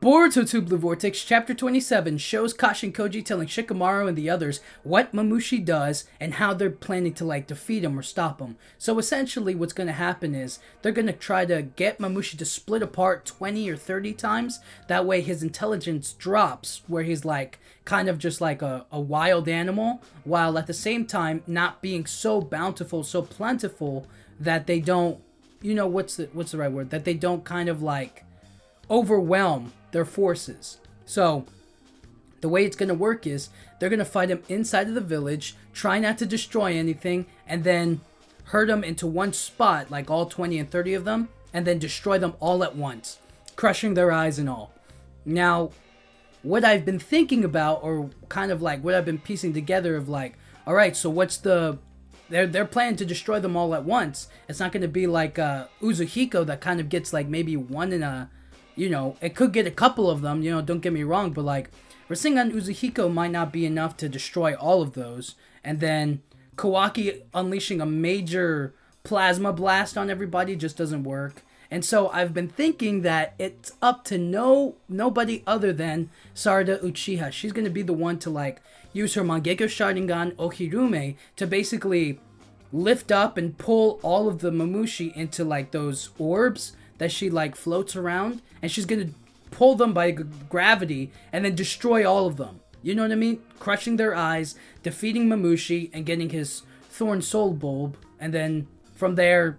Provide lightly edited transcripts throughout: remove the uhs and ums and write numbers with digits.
Boruto to Blue Vortex, Chapter 27 shows Kashin Koji telling Shikamaru and the others what Mamushi does and how they're planning to, defeat him or stop him. So essentially what's going to happen is they're going to try to get Mamushi to split apart 20 or 30 times. That way his intelligence drops, where he's, kind of just like a wild animal, while at the same time not being so bountiful, so plentiful that they don't, what's the right word? That they don't kind of, overwhelm their forces. So the way it's going to work is they're going to fight him inside of the village, try not to destroy anything, and then herd them into one spot, like all 20 and 30 of them, and then destroy them all at once, crushing their eyes and all. Now, what I've been thinking about, or kind of what I've been piecing together of alright, so what's the... They're planning to destroy them all at once. It's not going to be like Uzuhiko that kind of gets maybe one in a... it could get a couple of them, don't get me wrong, but Rasengan Uzuhiko might not be enough to destroy all of those. And then Kawaki unleashing a major plasma blast on everybody just doesn't work. And so I've been thinking that it's up to nobody other than Sarada Uchiha. She's going to be the one to use her Mangekyo Sharingan Ohirume to basically lift up and pull all of the Mamushi into those orbs that she floats around, and she's gonna pull them by gravity and then destroy all of them. You know what I mean? Crushing their eyes, defeating Mamushi, and getting his Thorn Soul Bulb, and then from there,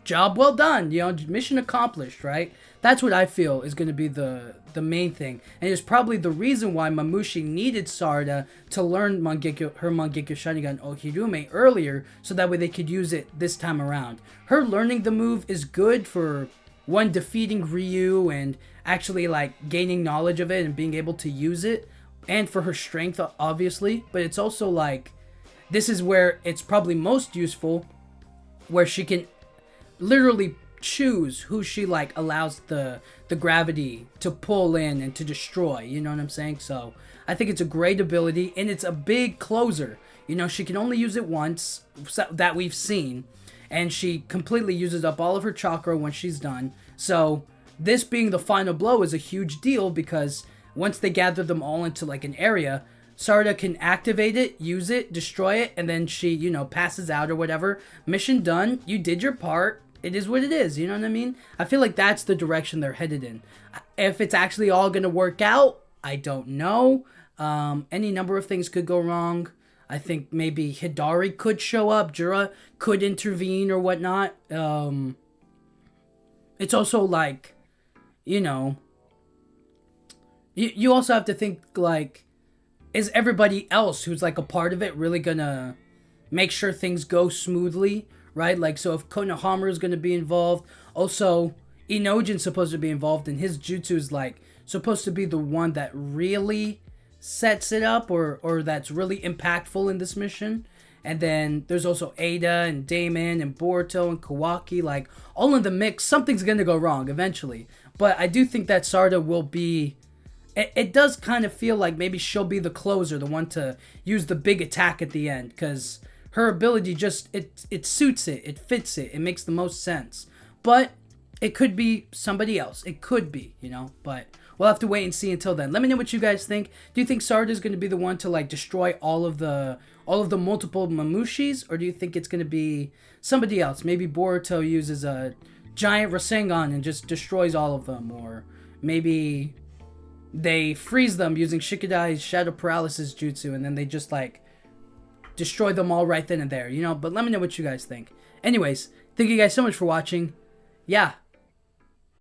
job well done. Mission accomplished, right? That's what I feel is gonna be the main thing, and it's probably the reason why Mamushi needed Sarada to learn her Mangekyo Sharingan Ohirume earlier, so that way they could use it this time around. Her learning the move is good for one, defeating Ryu and actually gaining knowledge of it and being able to use it, and for her strength obviously, but it's also this is where it's probably most useful, where she can literally choose who she allows the gravity to pull in and to destroy, you know what I'm saying? So I think it's a great ability, and it's a big closer. She can only use it once, that we've seen, and she completely uses up all of her chakra when she's done. So this being the final blow is a huge deal, because once they gather them all into an area, Sarada can activate it, use it, destroy it, and then she, passes out or whatever. Mission done. You did your part. It is what it is, you know what I mean? I feel like that's the direction they're headed in. If it's actually all going to work out, I don't know. Any number of things could go wrong. I think maybe Hidari could show up, Jura could intervene or whatnot. It's also you also have to think is everybody else who's a part of it really gonna make sure things go smoothly, right? So if Konohamaru is gonna be involved, also Inojin's supposed to be involved, and his jutsu is supposed to be the one that really sets it up, or that's really impactful in this mission. And then there's also Ada and Damon and Boruto and Kawaki, all in the mix. Something's gonna go wrong eventually, but I do think that Sarada will be... It does kind of feel like maybe she'll be the closer, the one to use the big attack at the end, because her ability just, it suits it, it fits it, it makes the most sense. But it could be somebody else. It could be, but we'll have to wait and see until then. Let me know what you guys think. Do you think Sarada is going to be the one to destroy all of the multiple Mamushis, or do you think it's going to be somebody else? Maybe Boruto uses a giant Rasengan and just destroys all of them, or maybe they freeze them using Shikadai's Shadow Paralysis Jutsu, and then they just destroy them all right then and there, But let me know what you guys think. Anyways, thank you guys so much for watching. Yeah,